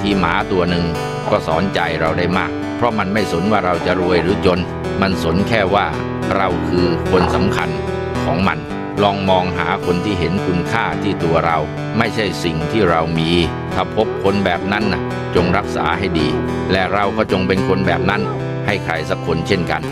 ทีหมาตัวหนึ่งก็สอนใจเราได้มาก เพราะมันไม่สนว่าเราจะรวยหรือจนมันสนแค่ว่าเราคือคนสำคัญของมันลองมองหาคนที่เห็นคุณค่าที่ตัวเราไม่ใช่สิ่งที่เรามีถ้าพบคนแบบนั้นน่ะจงรักษาให้ดีและเราก็จงเป็นคนแบบนั้นให้ใครสักคนเช่นกัน